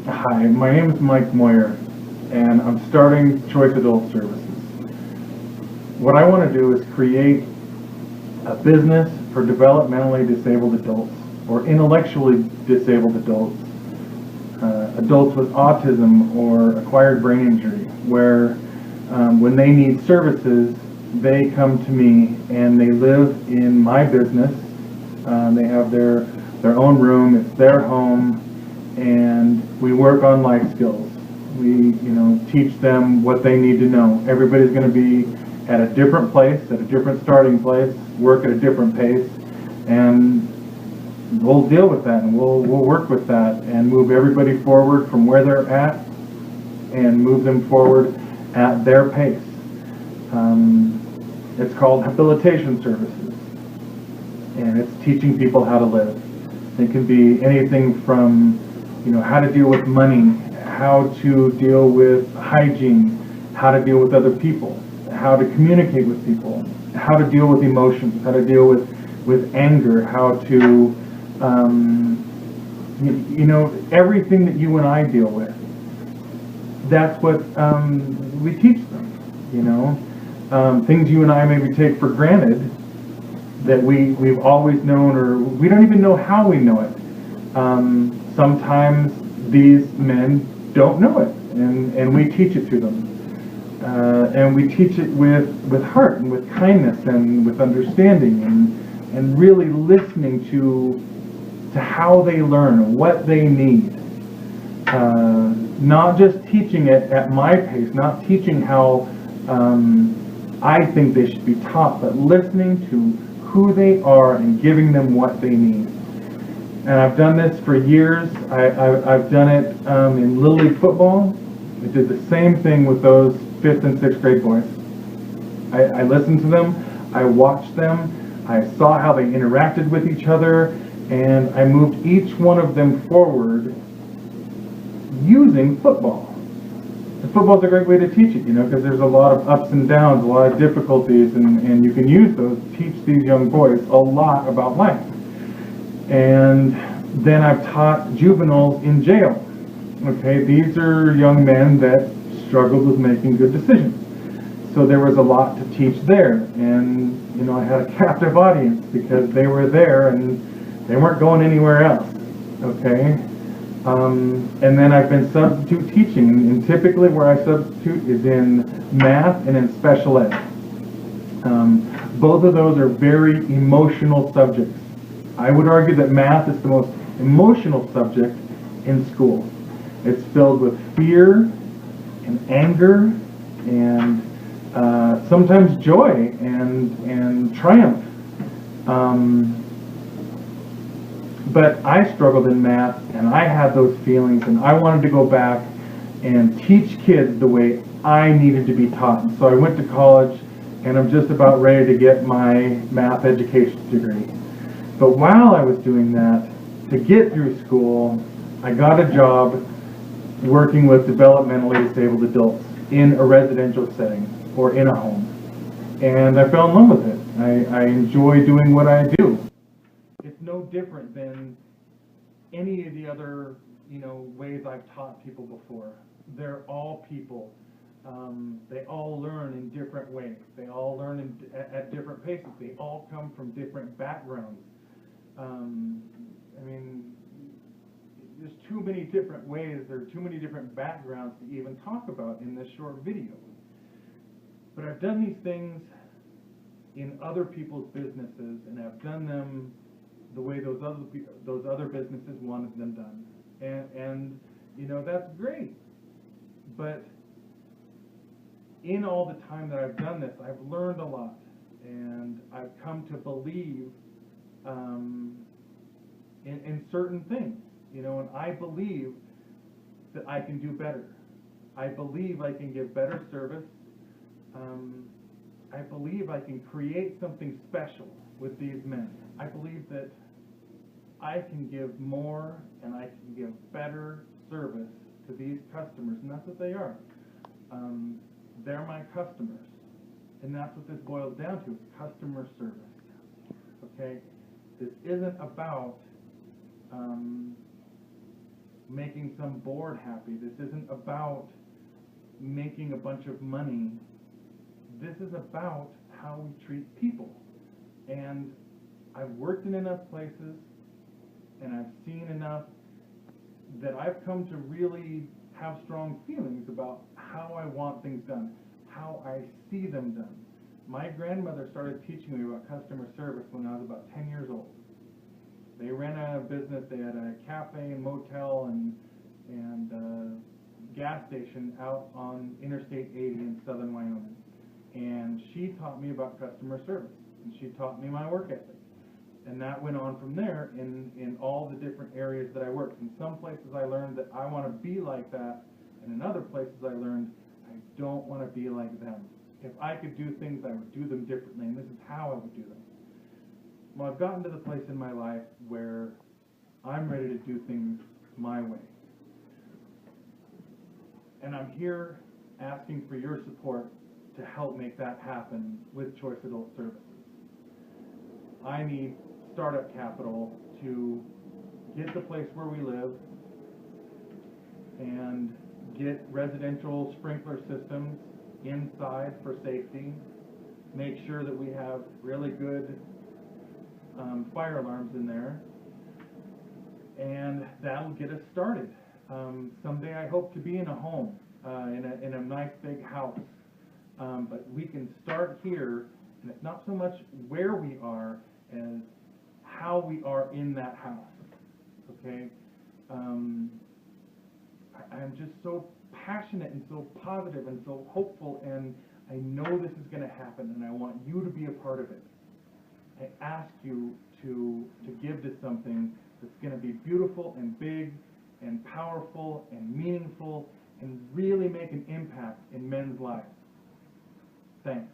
Hi, my name is Mike Moyer, and I'm starting Choice Adult Services. What I want to do is create a business for developmentally disabled adults, or intellectually disabled adults, adults with autism or acquired brain injury, where when they need services, they come to me and they live in my business. They have their own room, it's their home, and we work on life skills. We, teach them what they need to know. Everybody's going to be at a different place, at a different starting place, work at a different pace, and we'll deal with that, and we'll work with that and move everybody forward from where they're at and move them forward at their pace. It's called habilitation services, and it's teaching people how to live. It can be anything from, how to deal with money, how to deal with hygiene, how to deal with other people, how to communicate with people, how to deal with emotions, how to deal with anger, how to, everything that you and I deal with. That's what we teach them, things you and I maybe take for granted that we've always known, or we don't even know how we know it. Sometimes these men don't know it, and we teach it to them. And we teach it with heart and with kindness and with understanding and really listening to how they learn and what they need. Not just teaching it at my pace, not teaching how I think they should be taught, but listening to who they are and giving them what they need. And I've done this for years. I've done it in Little League football. I did the same thing with those 5th and 6th grade boys. I listened to them, I watched them, I saw how they interacted with each other, and I moved each one of them forward using football. And football's a great way to teach it, because there's a lot of ups and downs, a lot of difficulties, and you can use those to teach these young boys a lot about life. And then I've taught juveniles in jail. Okay, these are young men that struggled with making good decisions. So there was a lot to teach there, and I had a captive audience because they were there and they weren't going anywhere else. Okay. And then I've been substitute teaching, and typically where I substitute is in math and in special ed. Both of those are very emotional subjects. I would argue that math is the most emotional subject in school. It's filled with fear and anger and sometimes joy and triumph. But I struggled in math, and I had those feelings, and I wanted to go back and teach kids the way I needed to be taught. And so I went to college, and I'm just about ready to get my math education degree. But while I was doing that, to get through school, I got a job working with developmentally disabled adults in a residential setting or in a home. And I fell in love with it. I enjoy doing what I do. It's no different than any of the other, ways I've taught people before. They're all people. They all learn in different ways. They all learn at different paces. They all come from different backgrounds. There's too many different ways, there are too many different backgrounds to even talk about in this short video. But I've done these things in other people's businesses, and I've done them the way those other businesses wanted them done. And that's great. But in all the time that I've done this, I've learned a lot, and I've come to believe in certain things, and I believe that I can do better. I believe I can give better service. I believe I can create something special with these men. I believe that I can give more and I can give better service to these customers, and that's what they are. They're my customers, and that's what this boils down to, customer service. Okay? This isn't about making some board happy. This isn't about making a bunch of money. This is about how we treat people. And I've worked in enough places and I've seen enough that I've come to really have strong feelings about how I want things done, how I see them done. My grandmother started teaching me about customer service when I was about 10 years old. They ran a business, they had a cafe and motel and gas station out on Interstate 80 in southern Wyoming. And she taught me about customer service, and she taught me my work ethic. And that went on from there in all the different areas that I worked. In some places I learned that I want to be like that, and in other places I learned I don't want to be like them. If I could do things, I would do them differently, and this is how I would do them. Well, I've gotten to the place in my life where I'm ready to do things my way. And I'm here asking for your support to help make that happen with Choice Adult Services. I need startup capital to get the place where we live and get residential sprinkler systems inside for safety, make sure that we have really good fire alarms in there, and that'll get us started. Someday I hope to be in a home, in a nice big house, but we can start here, and it's not so much where we are as how we are in that house, okay? I'm just so passionate and so positive and so hopeful, and I know this is going to happen, and I want you to be a part of it. I ask you to give to something that's going to be beautiful and big and powerful and meaningful and really make an impact in men's lives. Thanks.